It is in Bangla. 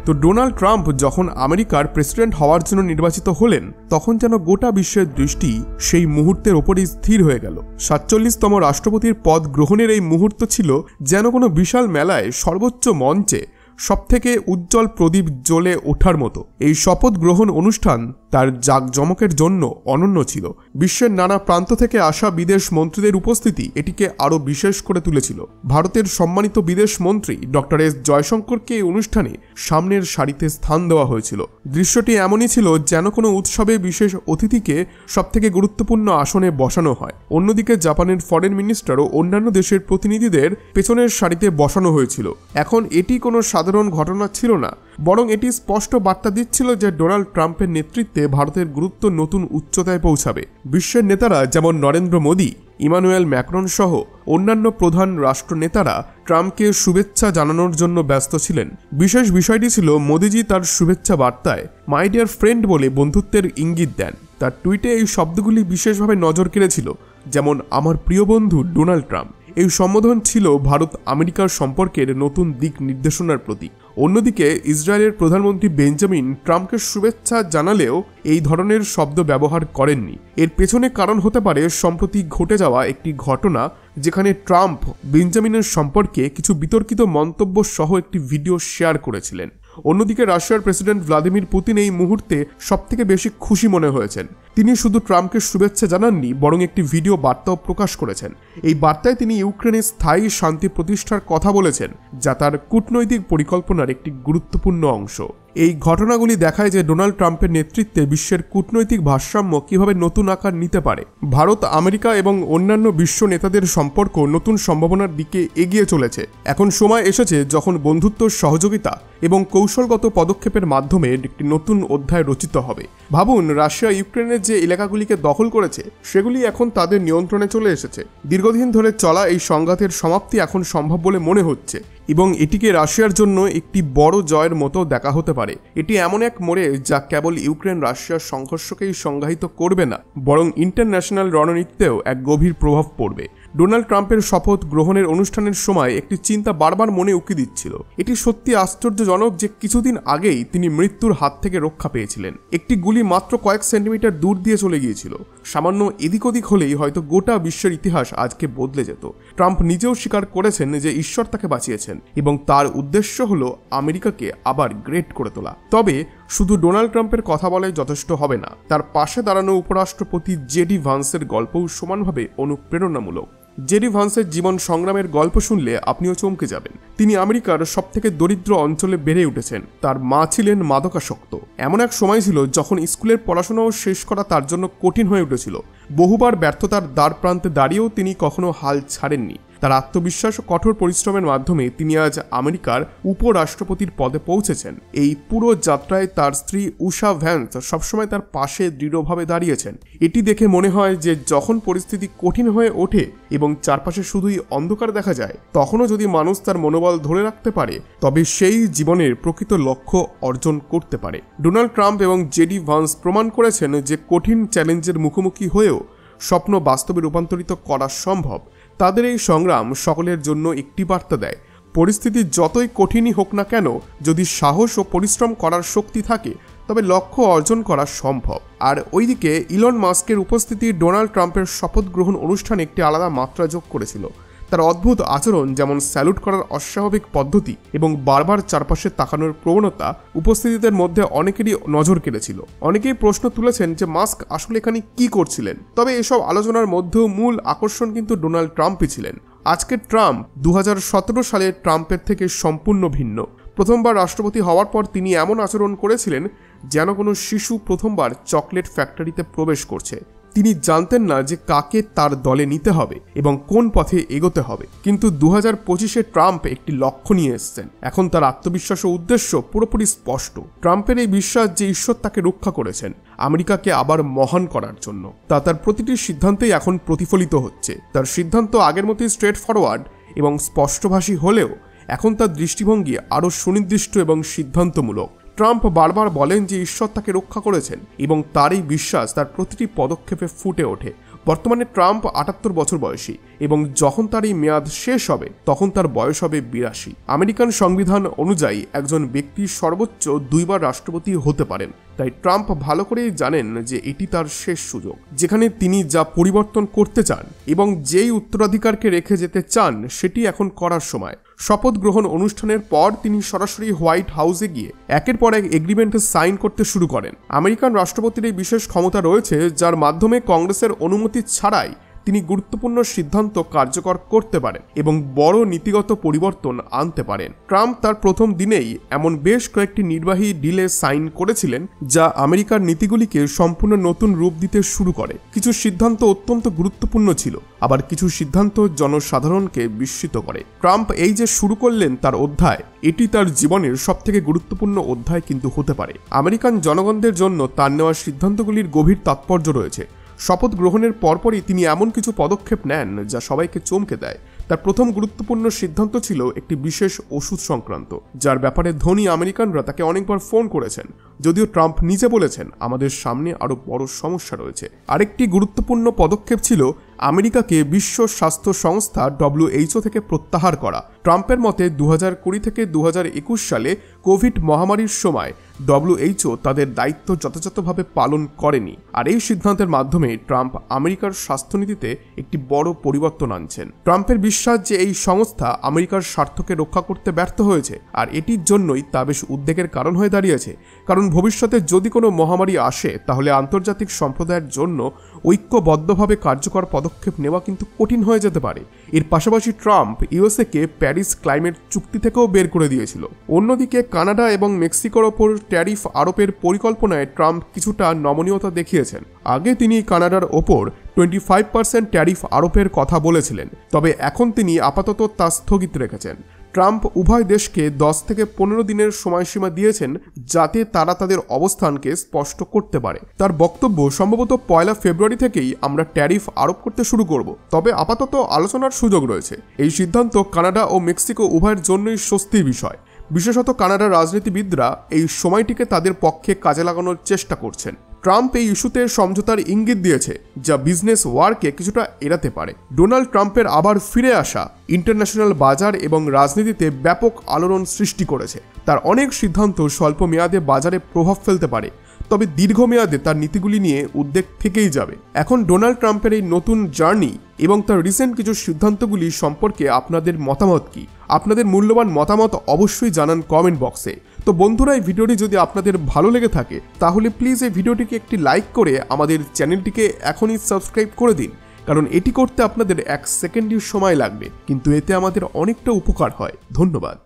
তো ডোনাল্ড ট্রাম্প যখন আমেরিকার প্রেসিডেন্ট হওয়ার জন্য নির্বাচিত হলেন, তখন যেন গোটা বিশ্বের দৃষ্টি সেই মুহূর্তের ওপরই স্থির হয়ে গেল। ৪৭তম রাষ্ট্রপতির পদ গ্রহণের এই মুহূর্ত ছিল যেন কোনো বিশাল মেলায় সর্বোচ্চ মঞ্চে সবথেকে উজ্জ্বল প্রদীপ জ্বলে ওঠার মতো। এই শপথ গ্রহণ অনুষ্ঠান তার জাঁকজমকের জন্য অনন্য ছিল। বিশ্বের নানা প্রান্ত থেকে আসা বিদেশ মন্ত্রীদের উপস্থিতি এটিকে আরও বিশেষ করে তুলেছিল। ভারতের সম্মানিত বিদেশ মন্ত্রী ডক্টর এস জয়শঙ্করকে এই অনুষ্ঠানে সামনের সারিতে স্থান দেওয়া হয়েছিল। দৃশ্যটি এমনই ছিল যেন কোনো উৎসবে বিশেষ অতিথিকে সবথেকে গুরুত্বপূর্ণ আসনে বসানো হয়। অন্যদিকে জাপানের ফরেন মিনিস্টার ও অন্যান্য দেশের প্রতিনিধিদের পেছনের সারিতে বসানো হয়েছিল। এখন এটি কোনো সাধারণ ঘটনা ছিল না, বরং এটি স্পষ্ট বার্তা দিচ্ছিল যে ডোনাল্ড ট্রাম্পের নেতৃত্বে ভারতের গুরুত্ব নতুন উচ্চতায় পৌঁছাবে। বিশ্বের নেতারা যেমন নরেন্দ্র মোদী, ইমানুয়েল ম্যাক্রন সহ অন্যান্য প্রধান রাষ্ট্রনেতারা ট্রাম্পকে শুভেচ্ছা জানানোর জন্য ব্যস্ত ছিলেন। বিশেষ বিষয়টি ছিল মোদিজি তার শুভেচ্ছা বার্তায় মাই ডিয়ার ফ্রেন্ড বলে বন্ধুত্বের ইঙ্গিত দেন। তার টুইটে এই শব্দগুলি বিশেষভাবে নজর কেড়েছিল, যেমন আমার প্রিয় বন্ধু ডোনাল্ড ট্রাম্প। এই সম্বোধন ছিল ভারত আমেরিকার সম্পর্কের নতুন দিক নির্দেশনার প্রতীক। অন্যদিকে ইসরায়েলের প্রধানমন্ত্রী বেঞ্জামিন ট্রাম্পকে শুভেচ্ছা জানালেও এই ধরনের শব্দ ব্যবহার করেননি। এর পেছনে কারণ হতে পারে সম্প্রতি ঘটে যাওয়া একটি ঘটনা, যেখানে ট্রাম্প বেঞ্জামিনের সম্পর্কে কিছু বিতর্কিত মন্তব্য সহ একটি ভিডিও শেয়ার করেছিলেন। অন্যদিকে রাশিয়ার প্রেসিডেন্ট ভ্লাদিমির পুতিন এই মুহূর্তে সবথেকে বেশি খুশি মনে হয়েছেন। তিনি শুধু ট্রাম্পকে শুভেচ্ছা জানাননি, বরং একটি ভিডিও বার্তাও প্রকাশ করেছেন। এই বার্তায় তিনি ইউক্রেনে স্থায়ী শান্তি প্রতিষ্ঠার কথা বলেছেন, যা তার কূটনৈতিক পরিকল্পনার একটি গুরুত্বপূর্ণ অংশ। এই ঘটনাগুলি দেখায় যে ডোনাল্ড ট্রাম্পের নেতৃত্বে বিশ্বের কূটনৈতিক ভারসাম্য কিভাবে নতুন আকার নিতে পারে। ভারত, আমেরিকা এবং অন্যান্য বিশ্ব নেতাদের সম্পর্ক নতুন সম্ভাবনার দিকে এগিয়ে চলেছে। এখন সময় এসেছে যখন বন্ধুত্ব, সহযোগিতা এবং কৌশলগত পদক্ষেপের মাধ্যমে একটি নতুন অধ্যায় রচিত হবে। ভাবুন, রাশিয়া ইউক্রেনের যে এলাকাগুলিকে দখল করেছে সেগুলি এখন তাদের নিয়ন্ত্রণে চলে এসেছে। দীর্ঘদিন ধরে চলা এই সংঘাতের সমাপ্তি এখন সম্ভব বলে মনে হচ্ছে, এবং এটিকে রাশিয়ার জন্য একটি বড় জয়ের মতো দেখা হতে পারে। এটি এমন এক মোড়ে যা কেবল ইউক্রেন রাশিয়ার সংঘর্ষকেই সংজ্ঞায়িত করবে না, বরং ইন্টারন্যাশনাল রণনীতিতেও এক গভীর প্রভাব পড়বে। ডোনাল্ড ট্রাম্পের শপথ গ্রহণের অনুষ্ঠানের সময় একটি চিন্তা বারবার মনে উকি দিচ্ছিল। এটি সত্যি আশ্চর্যজনক যে কিছুদিন আগেই তিনি মৃত্যুর হাত থেকে রক্ষা পেয়েছিলেন। একটি গুলি মাত্র কয়েক সেন্টিমিটার দূর দিয়ে চলে গিয়েছিল। সামান্য এদিক ওদিক হলেই হয়তো গোটা বিশ্বের ইতিহাস আজকে বদলে যেত। ট্রাম্প নিজেও স্বীকার করেছেন যে ঈশ্বর তাকে বাঁচিয়েছেন, এবং তার উদ্দেশ্য হলো আমেরিকাকে আবার গ্রেট করে তোলা। তবে শুধু ডোনাল্ড ট্রাম্পের কথা বলে যথেষ্ট হবে না। তার পাশে দাঁড়ানো উপরাষ্ট্রপতি জেডি ভান্সের গল্পও সমানভাবে অনুপ্রেরণামূলক। জেডি ভান্সের জীবন সংগ্রামের গল্প শুনলে আপনিও চমকে যাবেন। তিনি আমেরিকার সবথেকে দরিদ্র অঞ্চলে বেড়ে উঠেছেন। তার মা ছিলেন মাদকাসক্ত। এমন এক সময় ছিল যখন স্কুলের পড়াশোনাও শেষ করা তার জন্য কঠিন হয়ে উঠেছিল। বহুবার ব্যর্থতার দ্বার প্রান্তে দাঁড়িয়েও তিনি কখনো হাল ছাড়েননি। তার আত্মবিশ্বাস ও কঠোর পরিশ্রমের মাধ্যমে তিনি আজ আমেরিকার উপরাষ্ট্রপতির পদে পৌঁছেছেন। এই পুরো যাত্রায় তার স্ত্রী উষা ভ্যান্স সবসময় তার পাশে দৃঢ়ভাবে দাঁড়িয়েছেন। এটি দেখে মনে হয় যে যখন পরিস্থিতি কঠিন হয়ে ওঠে এবং চারপাশে শুধুই অন্ধকার দেখা যায়, তখনও যদি মানুষ তার মনোবল ধরে রাখতে পারে, তবে সেই জীবনের প্রকৃত লক্ষ্য অর্জন করতে পারে। ডোনাল্ড ট্রাম্প এবং জেডি ভান্স প্রমাণ করেছেন যে কঠিন চ্যালেঞ্জের মুখোমুখি হয়েও স্বপ্ন বাস্তবে রূপান্তরিত করা সম্ভব। তাদের এই সংগ্রাম সকলের জন্য একটি বার্তা দেয়, পরিস্থিতি যতই কঠিনই হোক না কেন, যদি সাহস ও পরিশ্রম করার শক্তি থাকে তবে লক্ষ্য অর্জন করা সম্ভব। আর ওইদিকে ইলন মাস্কের উপস্থিতি ডোনাল্ড ট্রাম্পের শপথ গ্রহণ অনুষ্ঠানে একটি আলাদা মাত্রা যোগ করেছিল। তার অদ্ভুত আচরণ, যেমন স্যালুট করার অস্বাভাবিক পদ্ধতি এবং বারবার চারপাশে তাকানোর প্রবণতা, উপস্থিতিদের মধ্যে অনেকেরই নজর কেড়েছিল। অনেকেই প্রশ্ন তুলেছেন যে মাস্ক আসলে এখানে কি করছিলেন। তবে এসব আলোচনার মধ্যেও মূল আকর্ষণ কিন্তু ডোনাল্ড ট্রাম্পই ছিলেন। আজকের ট্রাম্প 2017 সালে ট্রাম্পের থেকে সম্পূর্ণ ভিন্ন। প্রথমবার রাষ্ট্রপতি হওয়ার পর তিনি এমন আচরণ করেছিলেন যেন কোনো শিশু প্রথমবার চকলেট ফ্যাক্টরিতে প্রবেশ করছে। তিনি জানতেন না যে কাকে তার দলে নিতে হবে এবং কোন পথে এগোতে হবে। কিন্তু 2025-এ ট্রাম্প একটি লক্ষ্য নিয়ে এসেছেন। এখন তার আত্মবিশ্বাস ও উদ্দেশ্য পুরোপুরি স্পষ্ট। ট্রাম্পের এই বিশ্বাস যে ঈশ্বর তাকে রক্ষা করেছেন আমেরিকাকে আবার মহান করার জন্য, তা তার প্রতিটি সিদ্ধান্তেই এখন প্রতিফলিত হচ্ছে। তার সিদ্ধান্ত আগের মতোই স্ট্রেট ফরওয়ার্ড এবং স্পষ্টভাষী হলেও এখন তার দৃষ্টিভঙ্গি আরও সুনির্দিষ্ট এবং সিদ্ধান্তমূলক। ট্রাম্প বারবার বলেন যে ঈশ্বর তাকে রক্ষা করেছেন এবং তার এই বিশ্বাস তার প্রতিটি পদক্ষেপে ফুটে ওঠে। বর্তমানে ট্রাম্প ৭৮ বছর বয়সী এবং যখন তার এই মেয়াদ শেষ হবে তখন তার বয়স হবে ৮২। আমেরিকান সংবিধান অনুযায়ী একজন ব্যক্তি সর্বোচ্চ 2 বার রাষ্ট্রপতি হতে পারেন। তাই ট্রাম্প ভালো করেই জানেন যে এটি তার শেষ সুযোগ, যেখানে তিনি যা পরিবর্তন করতে চান এবং যেই উত্তরাধিকারকে রেখে যেতে চান সেটি এখন করার সময়। শপথ গ্রহণ অনুষ্ঠানের পর তিনি সরাসরি হোয়াইট হাউসে গিয়ে একের পর এক এগ্রিমেন্টে সাইন করতে শুরু করেন। আমেরিকান রাষ্ট্রপতির এই বিশেষ ক্ষমতা রয়েছে যার মাধ্যমে কংগ্রেসের অনুমতি ছাড়াই তিনি গুরুত্বপূর্ণ সিদ্ধান্ত কার্যকর করতে পারেন এবং বড় নীতিগত পরিবর্তন আনতে পারেন। ট্রাম্প তার প্রথম দিনেই এমন বেশ কয়েকটি নির্বাহী ডিলে সাইন করেছিলেন যা আমেরিকার নীতিগুলিকে সম্পূর্ণ নতুন রূপ দিতে শুরু করে। কিছু সিদ্ধান্ত অত্যন্ত গুরুত্বপূর্ণ ছিল, আবার কিছু সিদ্ধান্ত জনসাধারণকে বিস্মিত করে। ট্রাম্প এই যে শুরু করলেন তার অধ্যায়, এটি তার জীবনের সবথেকে গুরুত্বপূর্ণ অধ্যায় কিন্তু হতে পারে। আমেরিকান জনগণদের জন্য তার নেওয়া সিদ্ধান্তগুলির গভীর তাৎপর্য রয়েছে। শপথ গ্রহণের পরপরই তিনি এমন কিছু পদক্ষেপ নেন যা সবাইকে চমকে দেয়। তার প্রথম গুরুত্বপূর্ণ সিদ্ধান্ত ছিল একটি বিশেষ ওষুধ সংক্রান্ত, যার ব্যাপারে ধনী আমেরিকানরা তাকে অনেকবার ফোন করেছেন। যদিও ট্রাম্প নিজে বলেছেন আমাদের সামনে আরও বড় সমস্যা রয়েছে। আরেকটি গুরুত্বপূর্ণ পদক্ষেপ ছিল আমেরিকাকে বিশ্ব স্বাস্থ্য সংস্থা WHO থেকে প্রত্যাহার করা। ট্রাম্পের মতে 2020 থেকে 2021 সালে কোভিড মহামারীর সময় WHO তাদের দায়িত্ব যথাযথভাবে পালন করেনি, আর এই সিদ্ধান্তের মাধ্যমে ট্রাম্প আমেরিকার স্বাস্থ্যনীতিতে একটি বড় পরিবর্তন আনছেন। ট্রাম্পের বিশ্বাস যে এই সংস্থা আমেরিকার স্বার্থকে রক্ষা করতে ব্যর্থ হয়েছে, আর এটির জন্যই তা বেশ উদ্বেগের কারণ হয়ে দাঁড়িয়েছে। কারণ ভবিষ্যতে যদি কোনো মহামারী আসে তাহলে আন্তর্জাতিক সম্প্রদায়ের জন্য ঐক্যবদ্ধভাবে কার্যকর পদক্ষেপ নেওয়া কিন্তু কঠিন হয়ে যেতে পারে। এর পাশাপাশি ট্রাম্প ইউএসএকে প্যারিস ক্লাইমেট চুক্তি থেকেও বের করে দিয়েছিল। অন্যদিকে কানাডা এবং মেক্সিকোর ওপর ট্যারিফ আরোপের পরিকল্পনায় ট্রাম্প কিছুটা নমনীয়তা দেখিয়েছেন। আগে তিনি কানাডার ওপর 25% ট্যারিফ আরোপের কথা বলেছিলেন, তবে এখন তিনি আপাতত তা স্থগিত রেখেছেন। ট্রাম্প উভয় দেশকে 10 থেকে 15 দিনের সময়সীমা দিয়েছেন যাতে তারা তাদের অবস্থানকে স্পষ্ট করতে পারে। তার বক্তব্য, সম্ভবত 1 ফেব্রুয়ারি থেকেই আমরা ট্যারিফ আরোপ করতে শুরু করব, তবে আপাতত আলোচনার সুযোগ রয়েছে। এই সিদ্ধান্ত কানাডা ও মেক্সিকো উভয়ের জন্যই স্বস্তির বিষয়। বিশেষত কানাডার রাজনীতিবিদরা এই সময়টিকে তাদের পক্ষে কাজে লাগানোর চেষ্টা করছেন। ট্রাম্প এই ইস্যুতে সমঝোতার ইঙ্গিত দিয়েছে যা বিজনেস ওয়ারকে কিছুটা এড়াতে পারে। ডোনাল্ড ট্রাম্পের আবার ফিরে আসা ইন্টারন্যাশনাল বাজার এবং রাজনীতিতে ব্যাপক আলোড়ন সৃষ্টি করেছে। তার অনেক সিদ্ধান্ত স্বল্প মেয়াদে বাজারে প্রভাব ফেলতে পারে, তবে দীর্ঘমেয়াদে তার নীতিগুলি নিয়ে উদ্বেগ থেকেই যাবে। এখন ডোনাল্ড ট্রাম্পের এই নতুন জার্নি এবং তার রিসেন্ট কিছু সিদ্ধান্তগুলি সম্পর্কে আপনাদের মতামত কি? আপনাদের মূল্যবান মতামত অবশ্যই জানান কমেন্ট বক্সে। তো বন্ধুরা, এই ভিডিওটি যদি আপনাদের ভালো লেগে থাকে তাহলে প্লিজ এই ভিডিওটিকে একটি লাইক করে আমাদের চ্যানেলটিকে এখনই সাবস্ক্রাইব করে দিন, কারণ এটি করতে আপনাদের 1 সেকেন্ডের সময় লাগবে, কিন্তু এতে আমাদের অনেকটা উপকার হয়। ধন্যবাদ।